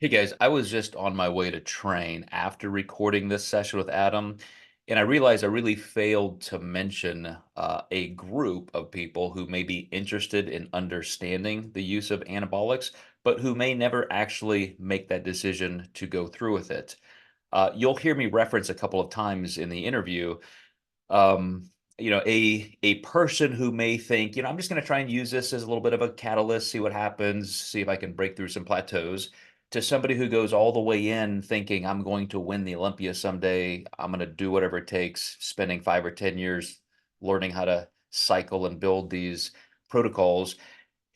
Hey guys, I was just on my way to train after recording this session with Adam, and I realized I really failed to mention a group of people who may be interested in understanding the use of anabolics, but who may never actually make that decision to go through with it. You'll hear me reference a couple of times in the interview, um, a person who may think, I'm just going to try and use this as a little bit of a catalyst, see what happens, see if I can break through some plateaus, to somebody who goes all the way in thinking I'm going to win the Olympia someday. I'm going to do whatever it takes, spending 5 or 10 years learning how to cycle and build these protocols.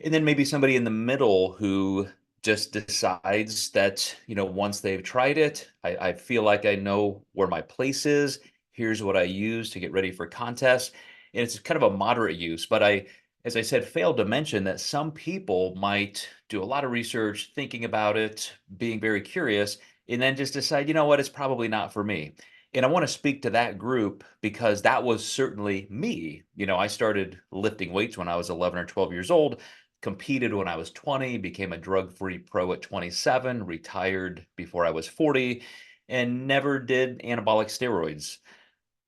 And then maybe somebody in the middle who just decides that, once they've tried it, I feel like I know where my place is. Here's what I use to get ready for contests. And it's kind of a moderate use, but as I said, failed to mention that some people might do a lot of research, thinking about it, being very curious, and then just decide, you know what, it's probably not for me. And I want to speak to that group because that was certainly me. I started lifting weights when I was 11 or 12 years old, competed when I was 20, became a drug-free pro at 27, retired before I was 40, and never did anabolic steroids.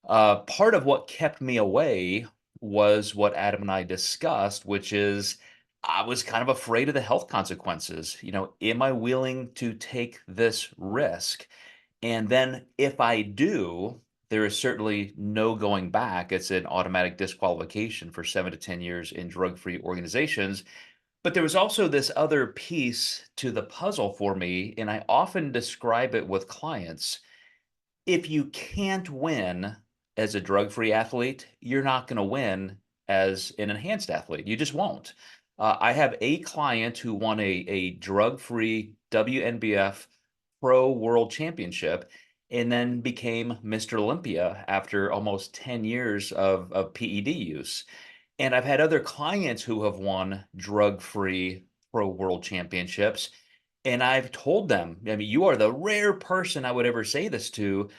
Part of what kept me away was what Adam and I discussed, which is I was kind of afraid of the health consequences. Am I willing to take this risk? And then if I do, there is certainly no going back. It's an automatic disqualification for 7 to 10 years in drug-free organizations. But there was also this other piece to the puzzle for me, and I often describe it with clients. If you can't win as a drug-free athlete, you're not going to win as an enhanced athlete. You just won't. I have a client who won a drug-free WNBF Pro World Championship and then became Mr. Olympia after almost 10 years of PED use. And I've had other clients who have won drug-free pro world championships. And I've told them, I mean, you are the rare person I would ever say this to,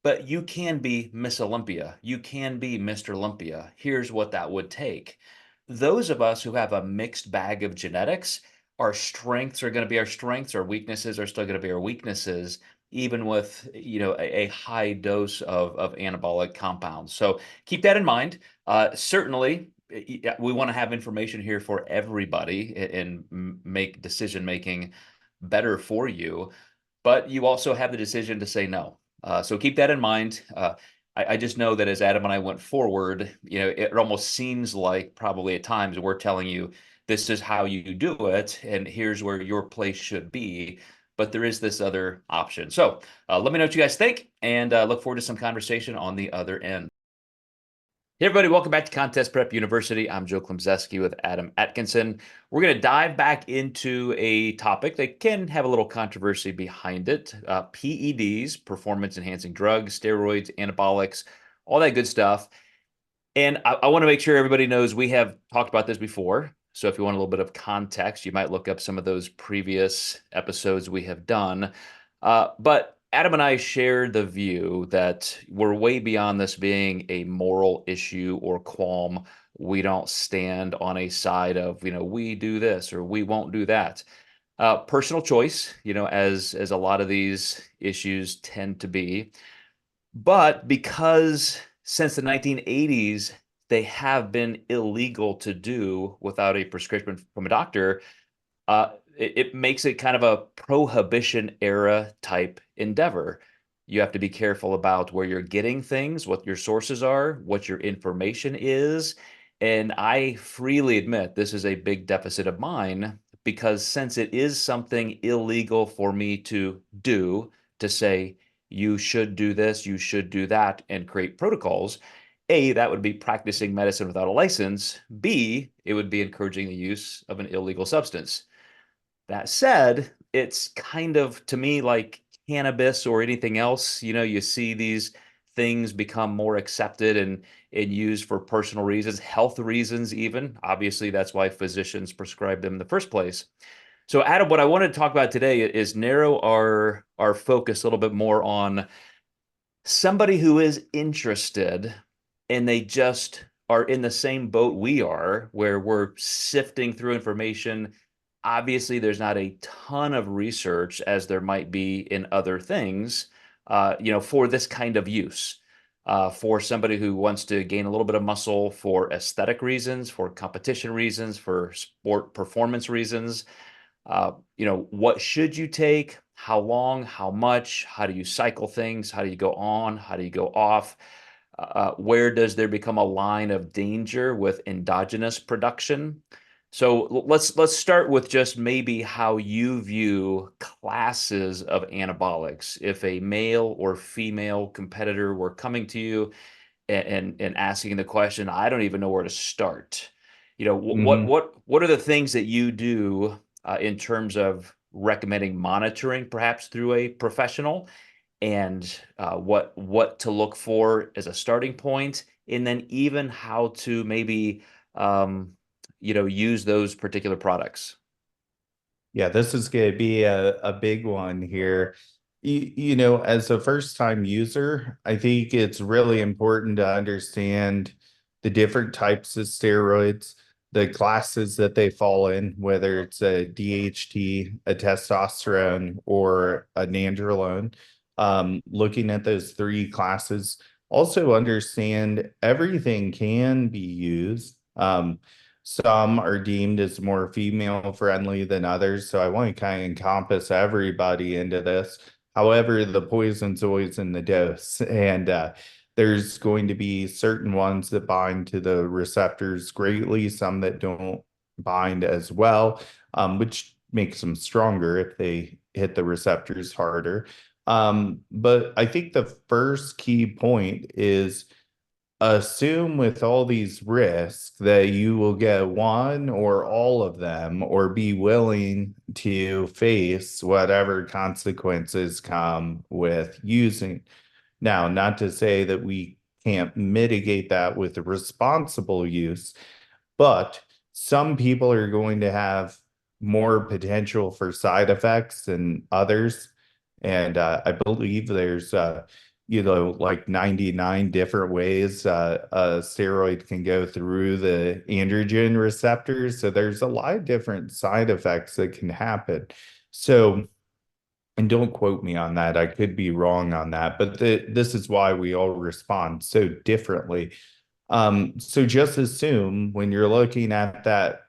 but you can be Miss Olympia. You can be Mr. Olympia. Here's what that would take. Those of us who have a mixed bag of genetics, our strengths are going to be our strengths, our weaknesses are still going to be our weaknesses, even with, a high dose of anabolic compounds. So keep that in mind. Certainly, yeah, we want to have information here for everybody and make decision making better for you, but you also have the decision to say no. So keep that in mind. I just know that as Adam and I went forward, it almost seems like probably at times we're telling you this is how you do it, and here's where your place should be. But there is this other option. So let me know what you guys think, and look forward to some conversation on the other end. Hey everybody, welcome back to Contest Prep University. I'm Joe Klemczewski with Adam Atkinson. We're going to dive back into a topic that can have a little controversy behind it. PEDs, performance enhancing drugs, steroids, anabolics, all that good stuff. And I want to make sure everybody knows we have talked about this before. So if you want a little bit of context, you might look up some of those previous episodes we have done. But Adam and I share the view that we're way beyond this being a moral issue or qualm. We don't stand on a side of, we do this or we won't do that. Personal choice, as a lot of these issues tend to be. But because since the 1980s, they have been illegal to do without a prescription from a doctor, it makes it kind of a prohibition era type endeavor. You have to be careful about where you're getting things, what your sources are, what your information is. And I freely admit this is a big deficit of mine because since it is something illegal for me to do, to say, you should do this, you should do that, and create protocols, A, that would be practicing medicine without a license. B, it would be encouraging the use of an illegal substance. That said, it's kind of to me like cannabis or anything else. You see these things become more accepted and used for personal reasons, health reasons, even. Obviously, that's why physicians prescribe them in the first place. So, Adam, what I wanted to talk about today is narrow our focus a little bit more on somebody who is interested and they just are in the same boat we are, where we're sifting through information. Obviously, there's not a ton of research as there might be in other things, for this kind of use. For somebody who wants to gain a little bit of muscle for aesthetic reasons, for competition reasons, for sport performance reasons, what should you take? How long? How much? How do you cycle things? How do you go on? How do you go off? Where does there become a line of danger with endogenous production? So let's start with just maybe how you view classes of anabolics. If a male or female competitor were coming to you and asking the question, I don't even know where to start. Hmm. What are the things that you do in terms of recommending monitoring, perhaps through a professional, and what to look for as a starting point, and then even how to maybe use those particular products. Yeah, this is going to be a big one here. As a first-time user, I think it's really important to understand the different types of steroids, the classes that they fall in, whether it's a DHT, a testosterone, or a nandrolone. Looking at those three classes, also understand everything can be used. Some are deemed as more female friendly than others, so I want to kind of encompass everybody into this. However, the poison's always in the dose, and there's going to be certain ones that bind to the receptors greatly, some that don't bind as well, which makes them stronger if they hit the receptors harder. But I think the first key point is assume with all these risks that you will get one or all of them, or be willing to face whatever consequences come with using. Now, not to say that we can't mitigate that with responsible use, but some people are going to have more potential for side effects than others. And I believe there's, like 99 different ways a steroid can go through the androgen receptors. So there's a lot of different side effects that can happen. So, and don't quote me on that. I could be wrong on that, but this is why we all respond so differently. So just assume when you're looking at that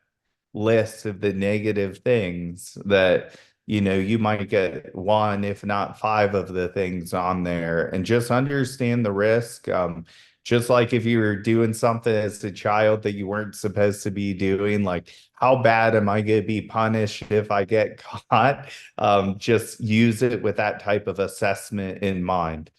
list of the negative things that, you might get one, if not five of the things on there, and just understand the risk. Just like if you were doing something as a child that you weren't supposed to be doing, like how bad am I going to be punished if I get caught? Just use it with that type of assessment in mind.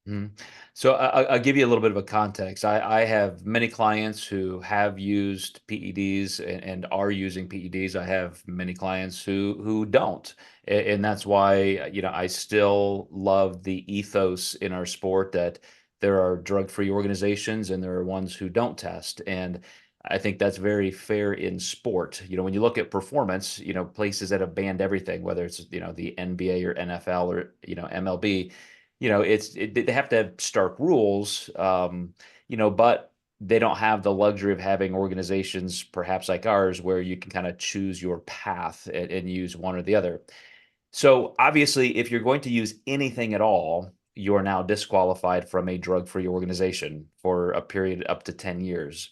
Mhm. So I'll give you a little bit of a context. I have many clients who have used PEDs and are using PEDs. I have many clients who don't, and that's why I still love the ethos in our sport that there are drug-free organizations and there are ones who don't test, and I think that's very fair in sport. When you look at performance, places that have banned everything, whether it's the NBA or NFL or MLB, they have to have stark rules, but they don't have the luxury of having organizations perhaps like ours where you can kind of choose your path and use one or the other. So obviously, if you're going to use anything at all, you're now disqualified from a drug-free organization for a period up to 10 years.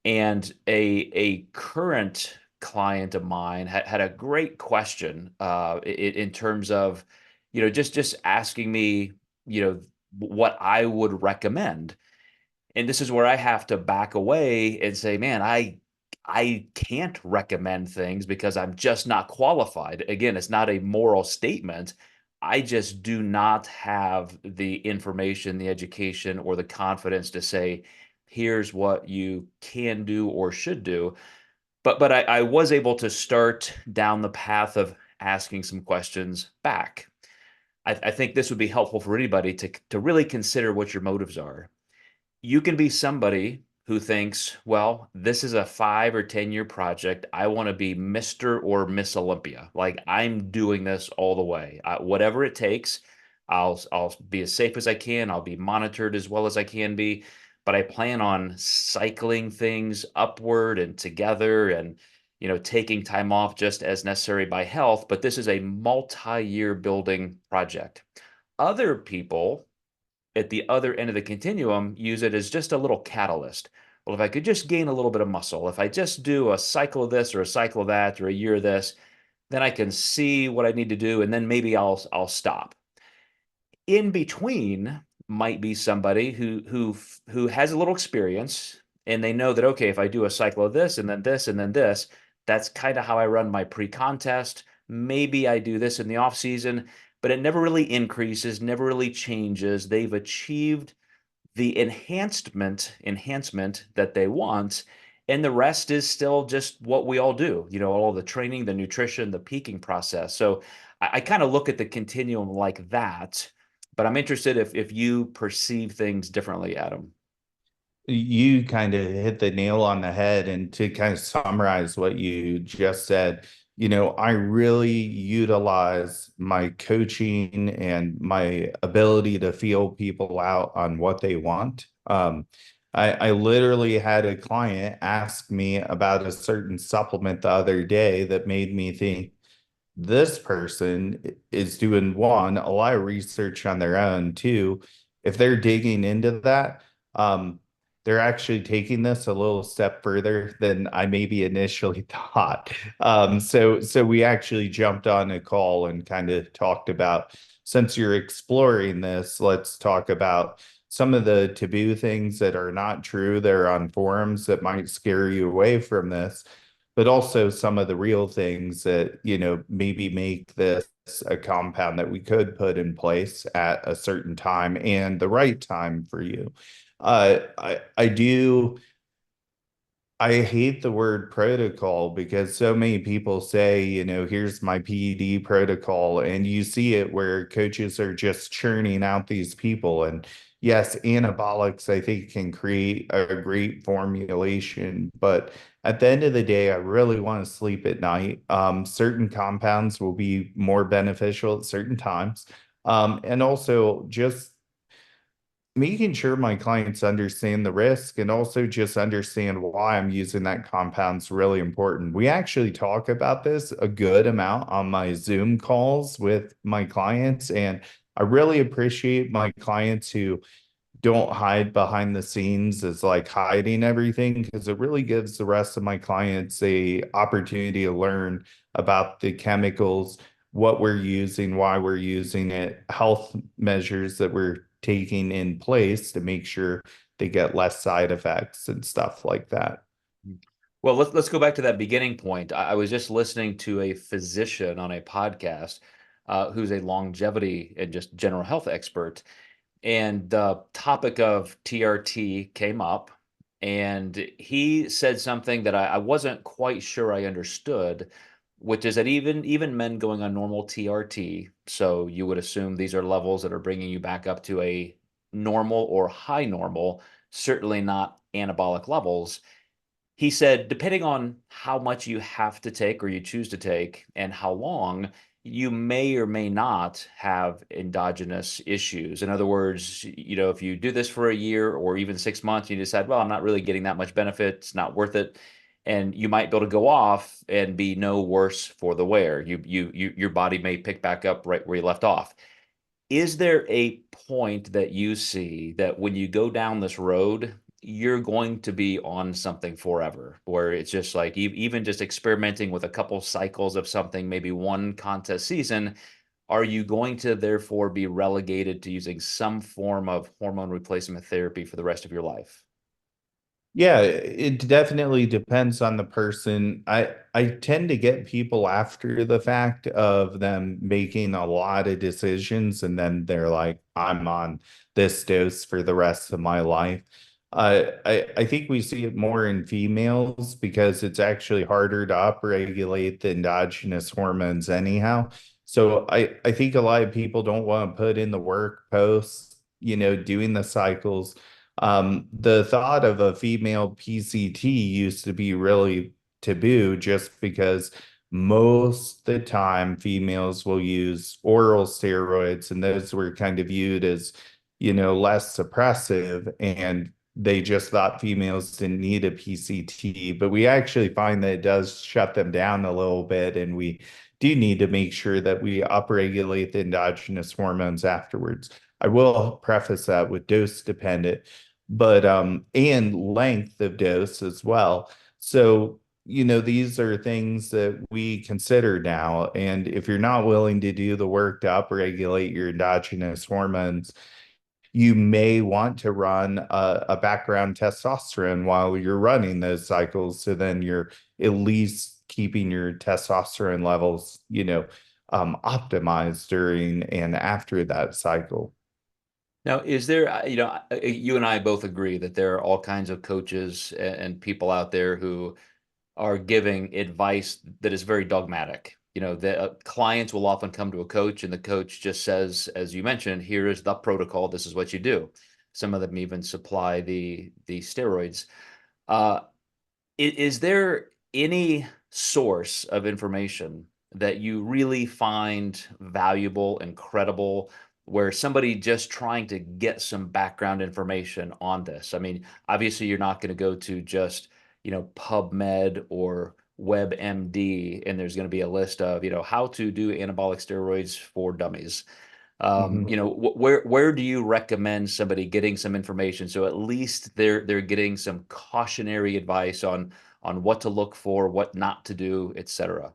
And a current client of mine had a great question in terms of, just asking me, what I would recommend. And this is where I have to back away and say, man, I can't recommend things because I'm just not qualified. Again, it's not a moral statement. I just do not have the information, the education, or the confidence to say, here's what you can do or should do. But I was able to start down the path of asking some questions back. I think this would be helpful for anybody to really consider what your motives are. You can be somebody who thinks, well, this is a 5 or 10 year project. I want to be Mr. or Miss Olympia. Like I'm doing this all the way. Whatever it takes, I'll be as safe as I can. I'll be monitored as well as I can be. But I plan on cycling things upward and together and taking time off just as necessary by health, but this is a multi-year building project. Other people at the other end of the continuum use it as just a little catalyst. Well, if I could just gain a little bit of muscle, if I just do a cycle of this or a cycle of that or a year of this, then I can see what I need to do, and then maybe I'll stop. In between might be somebody who has a little experience, and they know that, okay, if I do a cycle of this and then this and then this, that's kind of how I run my pre-contest. Maybe I do this in the off season, but it never really increases, never really changes. They've achieved the enhancement that they want, and the rest is still just what we all do, all the training, the nutrition, the peaking process. So I kind of look at the continuum like that, but I'm interested if you perceive things differently, Adam. You kind of hit the nail on the head. And to kind of summarize what you just said, I really utilize my coaching and my ability to feel people out on what they want. I literally had a client ask me about a certain supplement the other day that made me think, this person is doing one, a lot of research on their own. Two, if they're digging into that, they're actually taking this a little step further than I maybe initially thought. So we actually jumped on a call and kind of talked about, since you're exploring this, let's talk about some of the taboo things that are not true. They're on forums that might scare you away from this, but also some of the real things that, maybe make this a compound that we could put in place at a certain time and the right time for you. I do. I hate the word protocol because so many people say, here's my PED protocol, and you see it where coaches are just churning out these people. And yes, anabolics, I think, can create a great formulation, but at the end of the day, I really want to sleep at night. Certain compounds will be more beneficial at certain times. And also just making sure my clients understand the risk and also just understand why I'm using that compound is really important. We actually talk about this a good amount on my Zoom calls with my clients, and I really appreciate my clients who don't hide behind the scenes as like hiding everything, because it really gives the rest of my clients a opportunity to learn about the chemicals, what we're using, why we're using it, health measures that we're taking in place to make sure they get less side effects and stuff like that. Well, let's go back to that beginning point. I was just listening to a physician on a podcast, who's a longevity and just general health expert, and the topic of TRT came up, and he said something that I wasn't quite sure I understood, which is that even men going on normal TRT, so you would assume these are levels that are bringing you back up to a normal or high normal, certainly not anabolic levels. He said, depending on how much you have to take or you choose to take and how long, you may or may not have endogenous issues. In other words, if you do this for a year or even 6 months, you decide, well, I'm not really getting that much benefit, it's not worth it. And you might be able to go off and be no worse for the wear. Your body may pick back up right where you left off. Is there a point that you see that when you go down this road, you're going to be on something forever, where it's just like even just experimenting with a couple cycles of something, maybe one contest season, are you going to therefore be relegated to using some form of hormone replacement therapy for the rest of your life? Yeah, it definitely depends on the person. I tend to get people after the fact of them making a lot of decisions, and then they're like, I'm on this dose for the rest of my life. I think we see it more in females because it's actually harder to upregulate the endogenous hormones anyhow. So I think a lot of people don't want to put in the work post, doing the cycles. The thought of a female PCT used to be really taboo just because most of the time females will use oral steroids, and those were kind of viewed as, less suppressive. And they just thought females didn't need a PCT, but we actually find that it does shut them down a little bit, and we do need to make sure that we upregulate the endogenous hormones afterwards. I will preface that with dose dependent, but and length of dose as well. So, these are things that we consider now. And if you're not willing to do the work to upregulate your endogenous hormones, you may want to run a background testosterone while you're running those cycles. So then you're at least keeping your testosterone levels, optimized during and after that cycle. Now, is there, you and I both agree that there are all kinds of coaches and people out there who are giving advice that is very dogmatic. The clients will often come to a coach and the coach just says, as you mentioned, here is the protocol. This is what you do. Some of them even supply the steroids. Uh, is there any source of information that you really find valuable and credible, where somebody just trying to get some background information on this? I mean, obviously you're not going to go to just, PubMed or WebMD and there's going to be a list of, how to do anabolic steroids for dummies. Mhm. Where do you recommend somebody getting some information so at least they're getting some cautionary advice on what to look for, what not to do, etc.?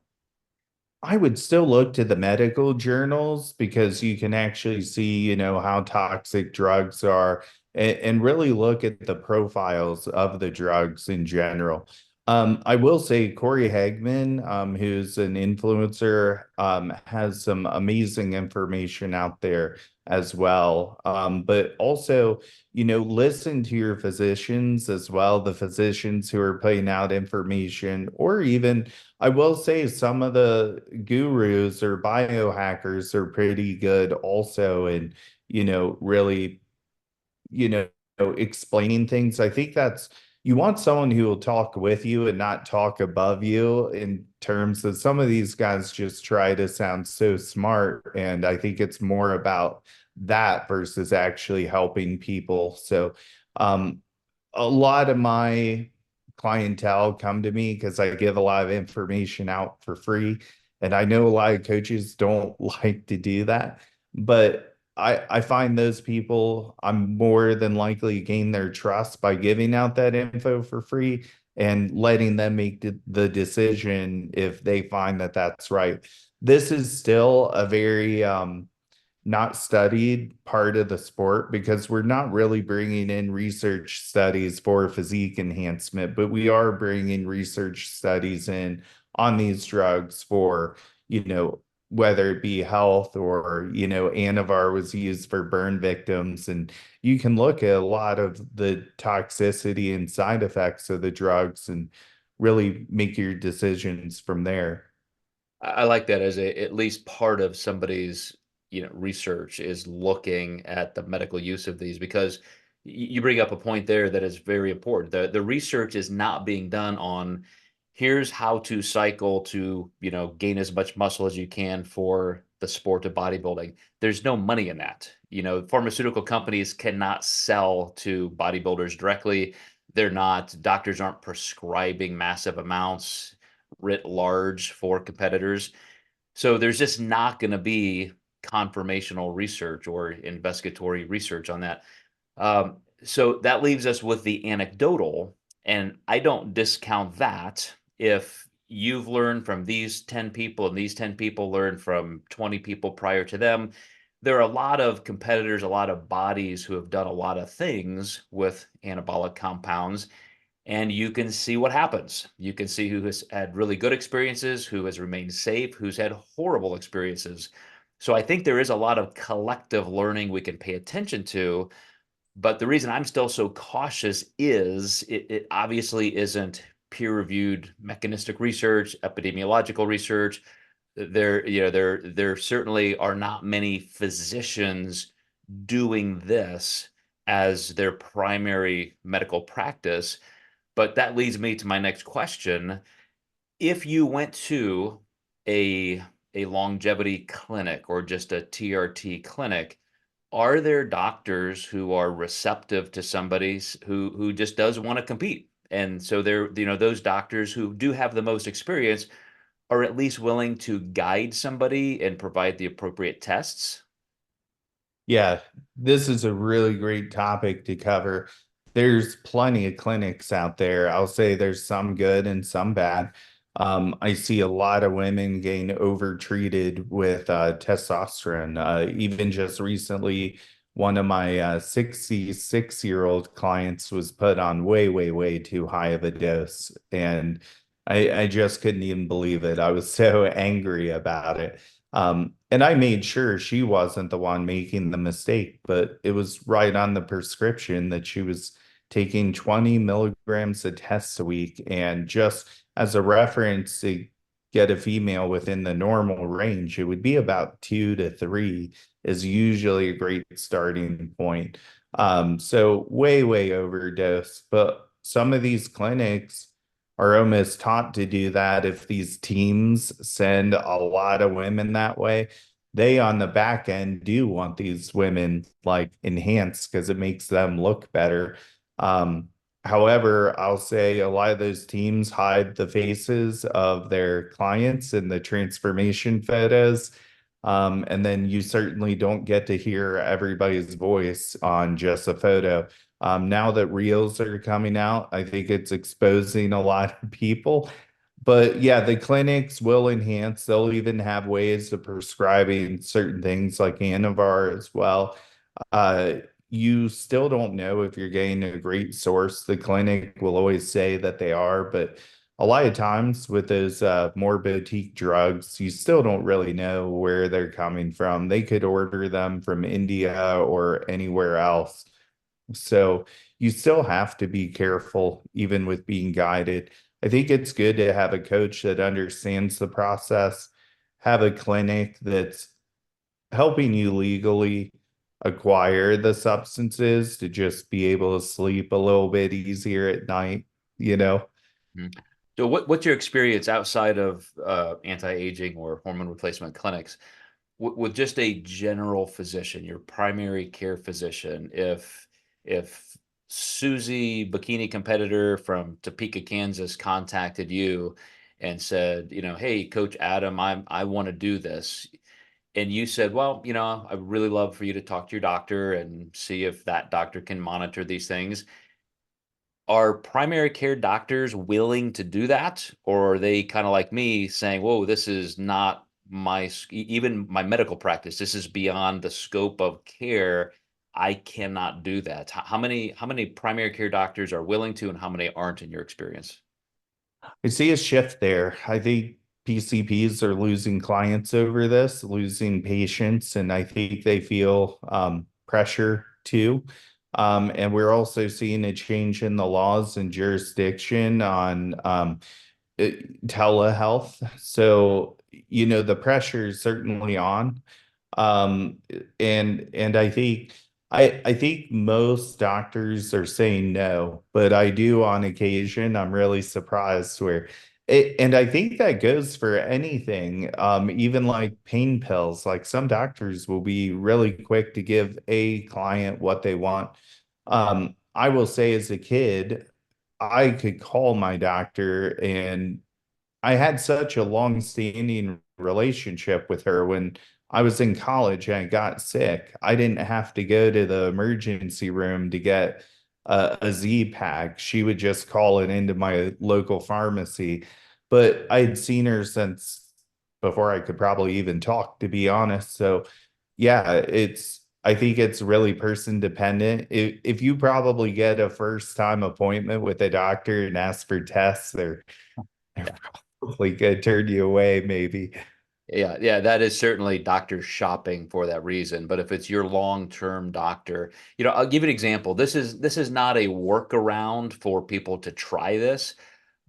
I would still look to the medical journals because you can actually see, how toxic drugs are, and really look at the profiles of the drugs in general. I will say Corey Hagman, who's an influencer, has some amazing information out there as well. But also, listen to your physicians as well, the physicians who are putting out information, or even I will say some of the gurus or biohackers are pretty good also in, really, you know, explaining things. I think that's you want someone who will talk with you and not talk above you in terms of some of these guys just try to sound so smart. And I think it's more about that versus actually helping people. So, a lot of my clientele come to me because I give a lot of information out for free. And I know a lot of coaches don't like to do that, but I find those people, I'm more than likely gain their trust by giving out that info for free and letting them make the decision if they find that that's right. This is still a very not studied part of the sport because we're not really bringing in research studies for physique enhancement, but we are bringing research studies in on these drugs for, whether it be health or, Anavar was used for burn victims. And you can look at a lot of the toxicity and side effects of the drugs and really make your decisions from there. I like that as at least part of somebody's, research is looking at the medical use of these, because you bring up a point there that is very important. The research is not being done on here's how to cycle to, gain as much muscle as you can for the sport of bodybuilding. There's no money in that. Pharmaceutical companies cannot sell to bodybuilders directly. Doctors aren't prescribing massive amounts writ large for competitors. So there's just not going to be confirmational research or investigatory research on that. So that leaves us with the anecdotal, and I don't discount that. If you've learned from these 10 people and these 10 people learned from 20 people prior to them, there are a lot of competitors, a lot of bodies who have done a lot of things with anabolic compounds, and you can see what happens. You can see who has had really good experiences, who has remained safe, who's had horrible experiences. So I think there is a lot of collective learning we can pay attention to. But the reason I'm still so cautious is it obviously isn't peer-reviewed mechanistic research, epidemiological research. There certainly are not many physicians doing this as their primary medical practice. But that leads me to my next question. If you went to a a longevity clinic or just a TRT clinic, Are there doctors who are receptive to who just does want to compete? And so they're, those doctors who do have the most experience are at least willing to guide somebody and provide the appropriate tests. Yeah, this is a really great topic to cover. There's plenty of clinics out there. I'll say there's some good and some bad. I see a lot of women getting overtreated with testosterone. Even just recently, one of my 66-year-old clients was put on way, way, way too high of a dose. And I just couldn't even believe it. I was so angry about it. And I made sure she wasn't the one making the mistake, but it was right on the prescription that she was taking 20 milligrams of tests a week. And just as a reference to get a female within the normal range, it would be about 2 to 3 is usually a great starting point. So way, way overdose. But some of these clinics are almost taught to do that. If these teams send a lot of women that way, they on the back end do want these women like enhanced because it makes them look better. Um, However, I'll say a lot of those teams hide the faces of their clients in the transformation photos. And then you certainly don't get to hear everybody's voice on just a photo. Now that reels are coming out, I think it's exposing a lot of people. But yeah, the clinics will enhance. They'll even have ways of prescribing certain things like Anavar as well. Uh, you still don't know if you're getting a great source. The clinic will always say that they are, but a lot of times with those more boutique drugs, you still don't really know where they're coming from. They could order them from India or anywhere else. So you still have to be careful, even with being guided. I think it's good to have a coach that understands the process, have a clinic that's helping you legally acquire the substances to just be able to sleep a little bit easier at night, you know? Mhm. So what's your experience outside of anti-aging or hormone replacement clinics with just a general physician, your primary care physician? If Susie, bikini competitor from Topeka, Kansas, contacted you and said, hey, Coach Adam, I want to do this, and you said, well, I'd really love for you to talk to your doctor and see if that doctor can monitor these things. Are primary care doctors willing to do that? Or are they kind of like me saying, whoa, this is not even my medical practice. This is beyond the scope of care. I cannot do that. How many primary care doctors are willing to, and how many aren't in your experience? I see a shift there. I think PCPs are losing clients over this, losing patients, and I think they feel pressure too. And we're also seeing a change in the laws and jurisdiction on telehealth. So, the pressure is certainly on. Um, and I think most doctors are saying no, but I do on occasion, I'm really surprised and I think that goes for anything, even like pain pills. Like some doctors will be really quick to give a client what they want. I will say as a kid, I could call my doctor and I had such a long-standing relationship with her when I was in college and I got sick. I didn't have to go to the emergency room to get a Z pack. She would just call it into my local pharmacy. But I had seen her since before I could probably even talk, to be honest. So yeah, I think it's really person dependent. If you probably get a first time appointment with a doctor and ask for tests, they're Yeah. probably gonna turn you away, maybe. Yeah, yeah, that is certainly doctor shopping for that reason. But if it's your long-term doctor, I'll give you an example. This is not a workaround for people to try this,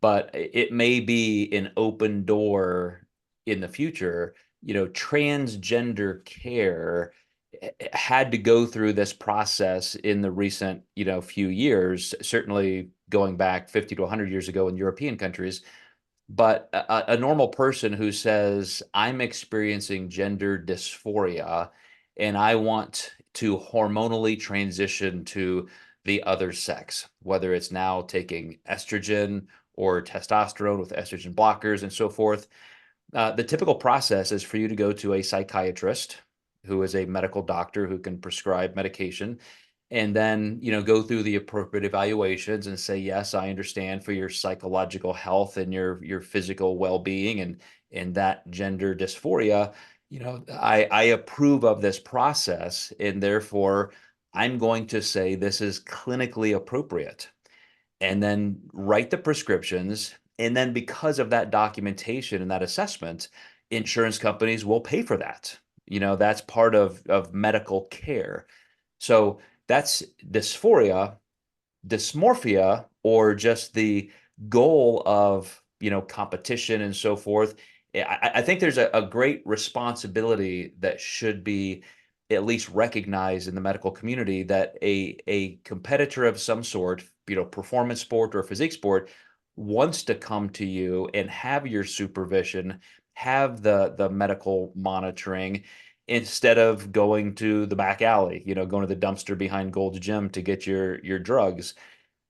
but it may be an open door in the future. Transgender care had to go through this process in the recent, few years, certainly going back 50 to 100 years ago in European countries. But a normal person who says, I'm experiencing gender dysphoria and I want to hormonally transition to the other sex, whether it's now taking estrogen or testosterone with estrogen blockers and so forth. The typical process is for you to go to a psychiatrist who is a medical doctor who can prescribe medication, and then go through the appropriate evaluations and say, yes, I understand for your psychological health and your physical well-being and that gender dysphoria, I approve of this process, and therefore I'm going to say this is clinically appropriate, and then write the prescriptions. And then because of that documentation and that assessment, insurance companies will pay for that. That's part of medical care. So that's dysphoria, dysmorphia, or just the goal of competition and so forth. I think there's a great responsibility that should be at least recognized in the medical community, that a competitor of some sort, performance sport or physique sport, wants to come to you and have your supervision, have the medical monitoring, instead of going to the back alley, going to the dumpster behind Gold's Gym to get your drugs.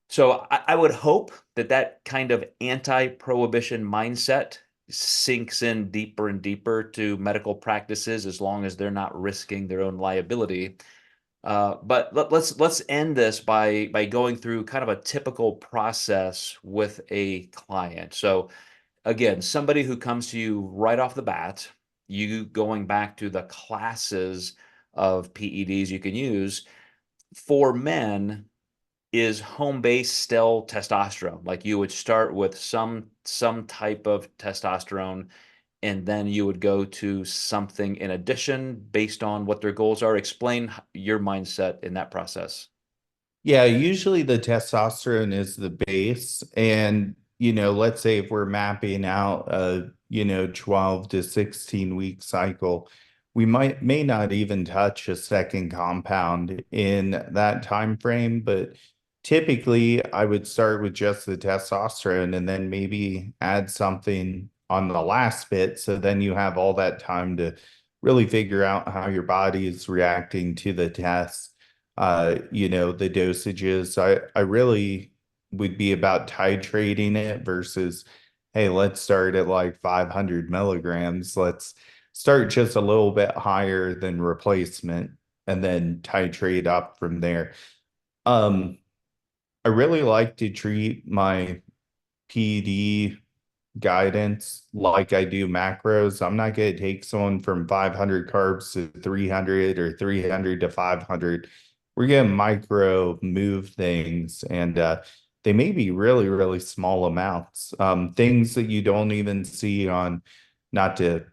So I would hope that that kind of anti-prohibition mindset sinks in deeper and deeper to medical practices, as long as they're not risking their own liability. But let's end this by going through kind of a typical process with a client. So again, somebody who comes to you right off the bat, you going back to the classes of PEDs you can use. For men, is home base still testosterone? Like, you would start with some type of testosterone, and then you would go to something in addition based on what their goals are. Explain your mindset in that process. Yeah, usually the testosterone is the base. And, let's say if we're mapping out a, 12 to 16 week cycle, we may not even touch a second compound in that time frame. But typically I would start with just the testosterone and then maybe add something on the last bit. So then you have all that time to really figure out how your body is reacting to the test, the dosages. I really would be about titrating it versus, hey, let's start at like 500 milligrams. Let's start just a little bit higher than replacement and then titrate up from there. Um, I really like to treat my PD guidance like I do macros. I'm not going to take someone from 500 carbs to 300 or 300 to 500. We're going to micro move things, and they may be really, really small amounts. Things that you don't even see on, not to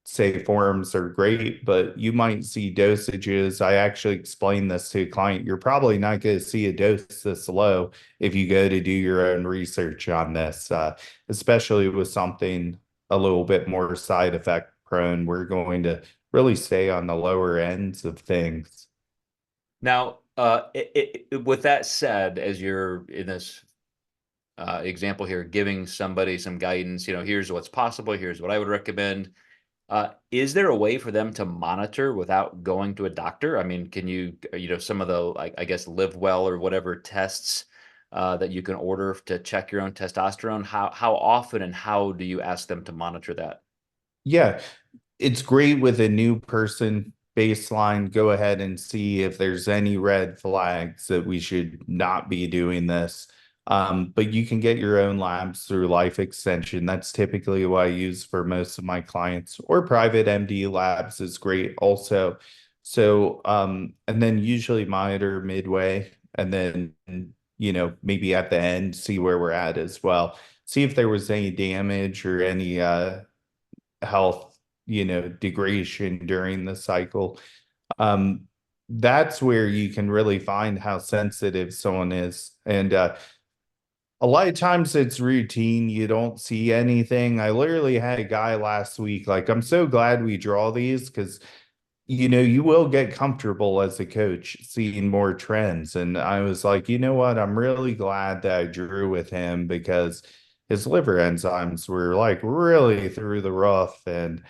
say forums are great, but you might see dosages. I actually explained this to a client. You're probably not going to see a dose this low if you go to do your own research on this, especially with something a little bit more side effect prone. We're going to really stay on the lower ends of things. Now, with that said, as you're in this example here, giving somebody some guidance, here's what's possible, here's what I would recommend. Is there a way for them to monitor without going to a doctor? I mean, can you, some of the, like, I guess, Live Well or whatever tests that you can order to check your own testosterone? How often and how do you ask them to monitor that? Yeah, it's great with a new person baseline. Go ahead and see if there's any red flags that we should not be doing this. But you can get your own labs through Life Extension. That's typically what I use for most of my clients, or private MD labs is great also. So, and then usually monitor midway, and then, maybe at the end, see where we're at as well. See if there was any damage or any health, degradation during the cycle. Um, that's where you can really find how sensitive someone is. And a lot of times it's routine. You don't see anything. I literally had a guy last week, like, I'm so glad we draw these because, you will get comfortable as a coach seeing more trends. And I was like, you know what? I'm really glad that I drew with him because his liver enzymes were like really through the roof. And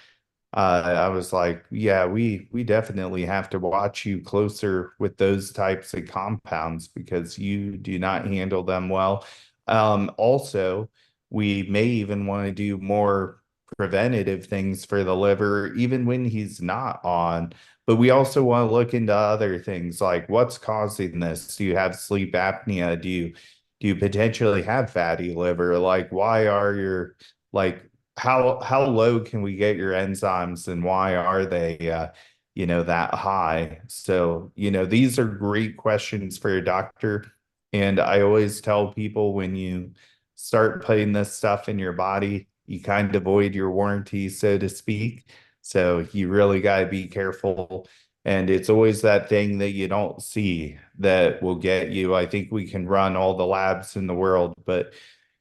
I was like, yeah, we definitely have to watch you closer with those types of compounds because you do not handle them well. Also, we may even want to do more preventative things for the liver, even when he's not on. But we also want to look into other things like what's causing this? Do you have sleep apnea? Do you potentially have fatty liver? Like, why are your like how low can we get your enzymes and why are they that high? So, these are great questions for a doctor. And I always tell people when you start putting this stuff in your body, you kind of void your warranty, so to speak. So you really got to be careful. And it's always that thing that you don't see that will get you. I think we can run all the labs in the world, but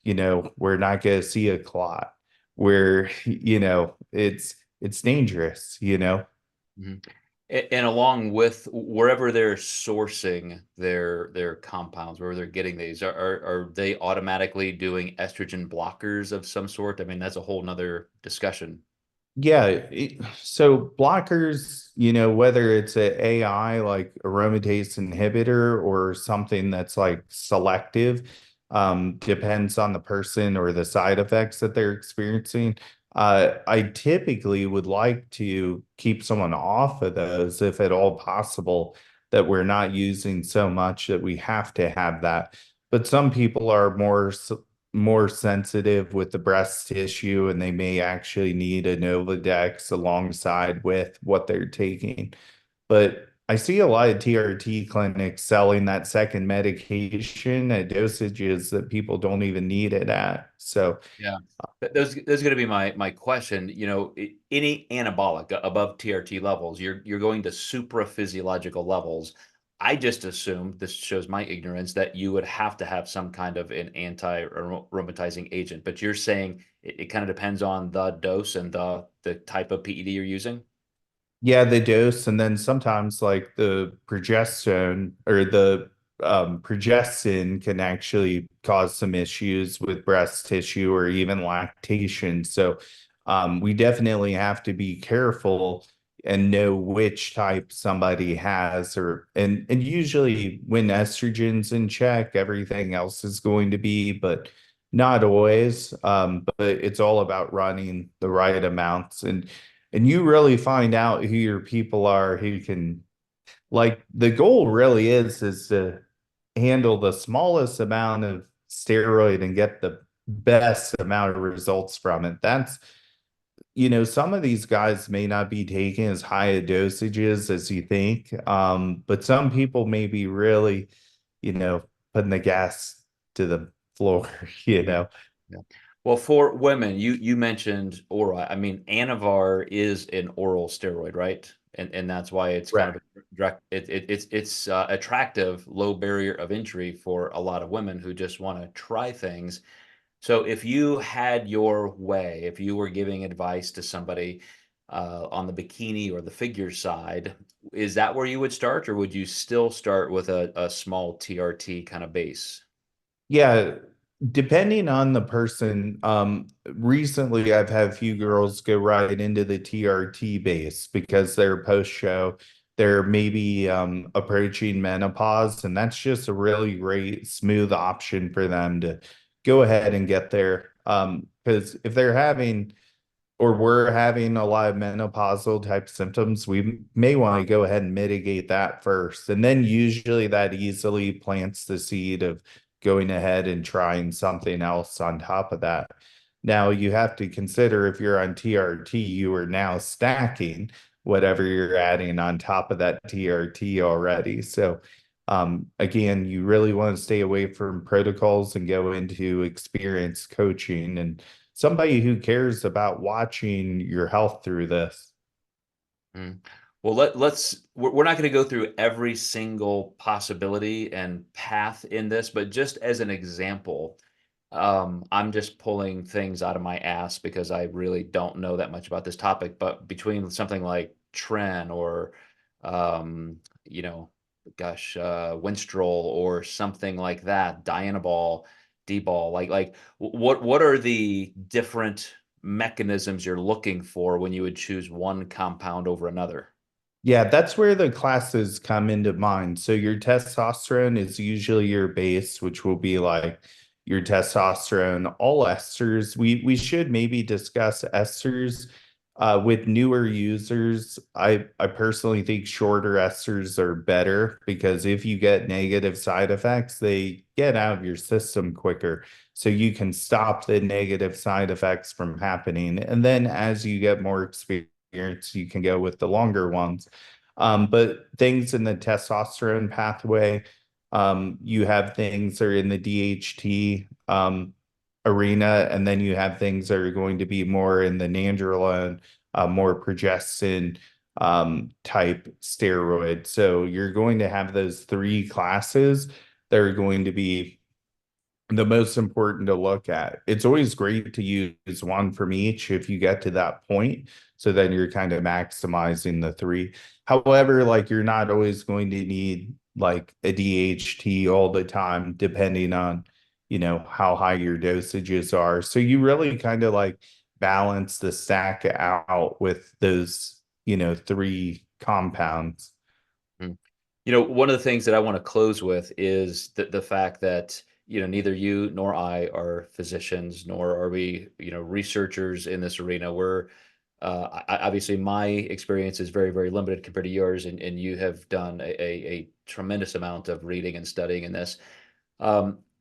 we're not going to see a clot where it's dangerous. Mhm. And along with wherever they're sourcing their compounds, wherever they're getting these, are they automatically doing estrogen blockers of some sort? I mean, that's a whole nother discussion. Yeah, so blockers, whether it's a AI like aromatase inhibitor or something that's like selective, depends on the person or the side effects that they're experiencing. I typically would like to keep someone off of those if at all possible, that we're not using so much that we have to have that. But some people are more sensitive with the breast tissue and they may actually need a Novadex alongside with what they're taking. But I see a lot of TRT clinics selling that second medication at dosages that people don't even need it at. So Yeah. Those going to be my question. Any anabolic above TRT levels, you're going to supraphysiological levels. I just assumed, this shows my ignorance, that you would have to have some kind of an anti-aromatizing agent. But you're saying it kind of depends on the dose and the type of PED you're using? yeah, the dose, and then sometimes like the progesterone or the progestin can actually cause some issues with breast tissue or even lactation. So we definitely have to be careful and know which type somebody has, and usually when estrogen's in check, everything else is going to be, but not always. But it's all about running the right amounts and you really find out who your people are who can, like, the goal really is to handle the smallest amount of steroid and get the best amount of results from it. Some of these guys may not be taking as high a dosages as you think, but some people may be really, you know putting the gas to the floor. you Yeah. know Yeah. Well, for women, you mentioned oral. I mean, Anavar is an oral steroid, right? And that's why it's kind of Correct. a it's attractive, low barrier of entry for a lot of women who just want to try things. So if you had your way, if you were giving advice to somebody on the bikini or the figure side, is that where you would start, or would you still start with a small TRT kind of base? Yeah, depending on the person, recently I've had a few girls go right into the TRT base because they're post-show. They're maybe approaching menopause, and that's just a really great, smooth option for them to go ahead and get there. Because if they're having or we're having a lot of menopausal type symptoms, we may want to go ahead and mitigate that first. And then usually that easily plants the seed of going ahead and trying something else on top of that. Now you have to consider if you're on TRT, you are now stacking whatever you're adding on top of that TRT already. So again, you really want to stay away from protocols and go into experience coaching and somebody who cares about watching your health through this. Mm. Well, we're not going to go through every single possibility and path in this, but just as an example, I'm just pulling things out of my ass because I really don't know that much about this topic. But between something like Tren or, um, you know, Winstrol or something like that, Dianabol, D-ball, what are the different mechanisms you're looking for when you would choose one compound over another. Yeah, that's where the classes come into mind. So your testosterone is usually your base, which will be like your testosterone, all esters. We should maybe discuss esters with newer users. I personally think shorter esters are better because if you get negative side effects, they get out of your system quicker. So you can stop the negative side effects from happening. And then as you get more experience, you can go with the longer ones. But things in the testosterone pathway, you have things that are in the DHT arena, and then you have things that are going to be more in the nandrolone, more progestin type steroid. So you're going to have those three classes that are going to be the most important to look at. It's always great to use one from each if you get to that point. So then you're kind of maximizing the three. However, like you're not always going to need like a DHT all the time, depending on, how high your dosages are. So you really kind of like balance the stack out with those, three compounds. Mm. One of the things that I want to close with is the fact that, neither you nor I are physicians, nor are we, researchers in this arena. Obviously my experience is very, very limited compared to yours, and you have done a tremendous amount of reading and studying in this.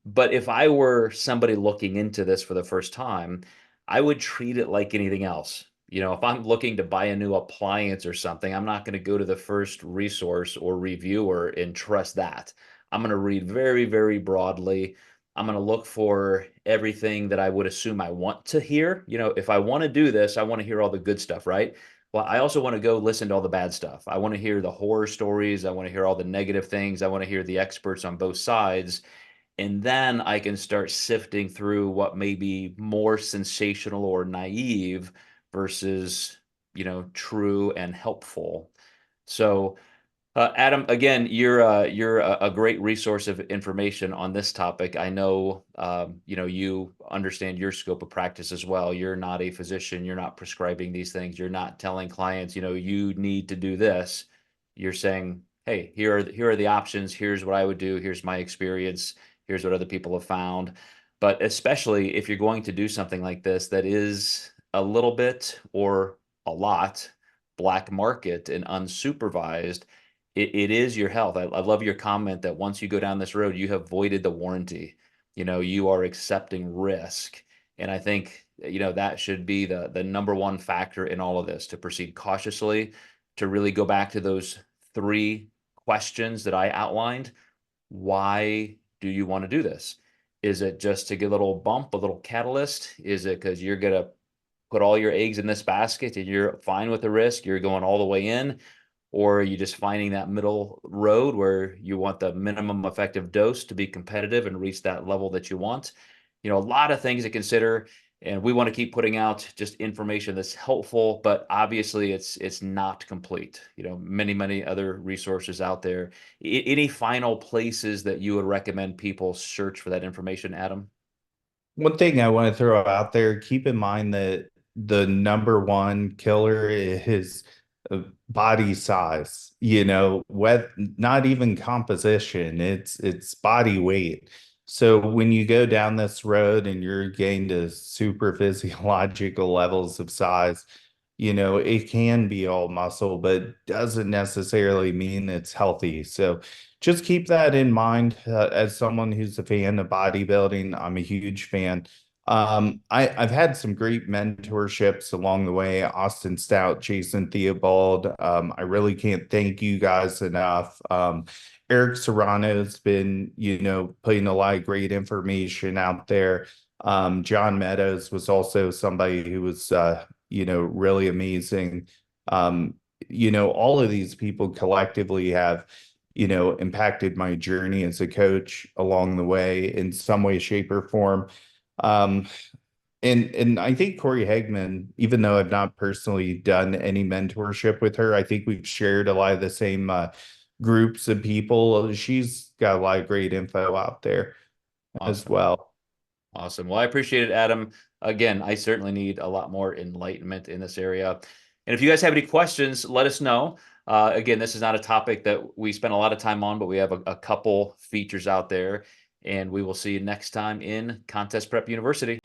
But if I were somebody looking into this for the first time, I would treat it like anything else. If I'm looking to buy a new appliance or something, I'm not going to go to the first resource or reviewer and trust that. I'm going to read very, very broadly. I'm going to look for everything that I would assume I want to hear. If I want to do this, I want to hear all the good stuff, right? Well, I also want to go listen to all the bad stuff. I want to hear the horror stories. I want to hear all the negative things. I want to hear the experts on both sides, and then I can start sifting through what may be more sensational or naive versus, true and helpful. So, Adam, again, you're a great resource of information on this topic. I know, you understand your scope of practice as well. You're not a physician. You're not prescribing these things. You're not telling clients, you need to do this. You're saying, hey, here are the options. Here's what I would do. Here's my experience. Here's what other people have found. But especially if you're going to do something like this that is a little bit or a lot black market and unsupervised, it is your health. I love your comment that once you go down this road, you have voided the warranty. You are accepting risk. And I think, that should be the number one factor in all of this, to proceed cautiously, to really go back to those three questions that I outlined. Why do you want to do this? Is it just to get a little bump, a little catalyst? Is it because you're going to put all your eggs in this basket and you're fine with the risk? You're going all the way in? Or are you just finding that middle road where you want the minimum effective dose to be competitive and reach that level that you want? A lot of things to consider, and we want to keep putting out just information that's helpful, but obviously it's not complete. Many, many other resources out there. Any final places that you would recommend people search for that information, Adam? One thing I want to throw out there, keep in mind that the number one killer is body size, not even composition, it's body weight. So when you go down this road and you're getting to super physiological levels of size, it can be all muscle, but doesn't necessarily mean it's healthy. So just keep that in mind. As someone who's a fan of bodybuilding, I'm a huge fan. I've had some great mentorships along the way. Austin Stout, Jason Theobald. I really can't thank you guys enough. Eric Serrano's been, putting a lot of great information out there. John Meadows was also somebody who was, really amazing. All of these people collectively have, impacted my journey as a coach along the way in some way, shape, or form. Um, and I think Corey Hegman, even though I've not personally done any mentorship with her, I think we've shared a lot of the same groups of people. She's got a lot of great info out there as Awesome. well. Awesome. Well, I appreciate it, Adam. Again, I certainly need a lot more enlightenment in this area. And if you guys have any questions, let us know. Again, this is not a topic that we spend a lot of time on, but we have a couple features out there. And we will see you next time in Contest Prep University.